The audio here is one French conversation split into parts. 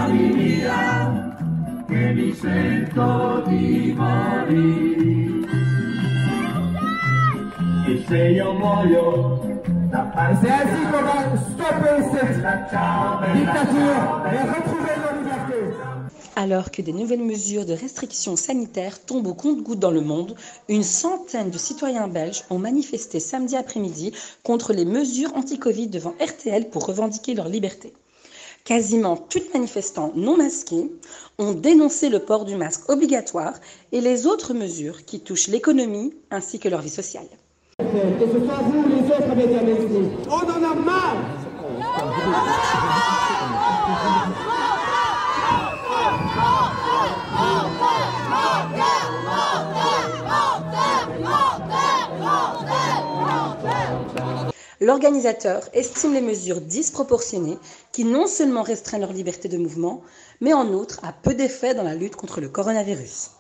mia, che mi sento di morire. E se io muoio, c'est ainsi qu'on va stopper cette dictature et retrouver nos libertés. Alors que des nouvelles mesures de restriction sanitaire tombent au compte-gouttes dans le monde, une centaine de citoyens belges ont manifesté samedi après-midi contre les mesures anti-Covid devant RTL pour revendiquer leur liberté. Quasiment tous les manifestants non masqués ont dénoncé le port du masque obligatoire et les autres mesures qui touchent l'économie ainsi que leur vie sociale. Que ce soit vous ou les autres médias mainstream, on en a marre. L'organisateur estime les mesures disproportionnées qui non seulement restreignent leur liberté de mouvement, mais en outre a peu d'effet dans la lutte contre le coronavirus.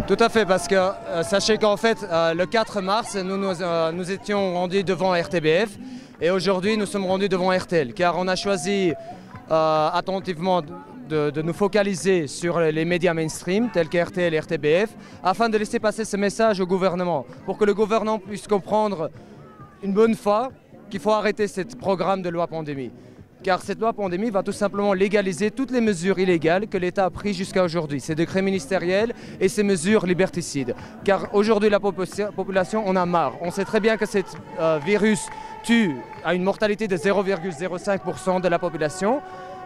Tout à fait, parce que sachez qu'en fait, le 4 mars, nous étions rendus devant RTBF et aujourd'hui nous sommes rendus devant RTL, car on a choisi attentivement de nous focaliser sur les médias mainstream tels que RTL et RTBF afin de laisser passer ce message au gouvernement pour que le gouvernement puisse comprendre une bonne fois qu'il faut arrêter ce programme de loi pandémie. Car cette loi pandémie va tout simplement légaliser toutes les mesures illégales que l'État a prises jusqu'à aujourd'hui, ces décrets ministériels et ces mesures liberticides. Car aujourd'hui la population en a marre. On sait très bien que ce virus tue à une mortalité de 0,05% de la population.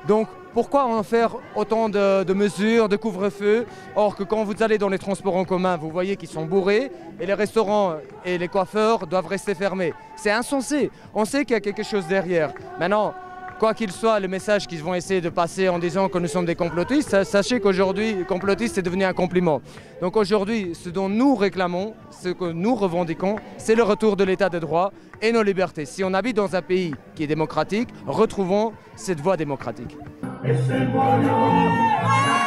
Donc pourquoi en faire autant de mesures, de couvre-feu, or que quand vous allez dans les transports en commun, vous voyez qu'ils sont bourrés et les restaurants et les coiffeurs doivent rester fermés. C'est insensé, on sait qu'il y a quelque chose derrière. Maintenant, quoi qu'il soit, le message qu'ils vont essayer de passer en disant que nous sommes des complotistes, sachez qu'aujourd'hui, complotiste est devenu un compliment. Donc aujourd'hui, ce dont nous réclamons, ce que nous revendiquons, c'est le retour de l'état de droit et nos libertés. Si on habite dans un pays qui est démocratique, retrouvons cette voie démocratique. e se muoio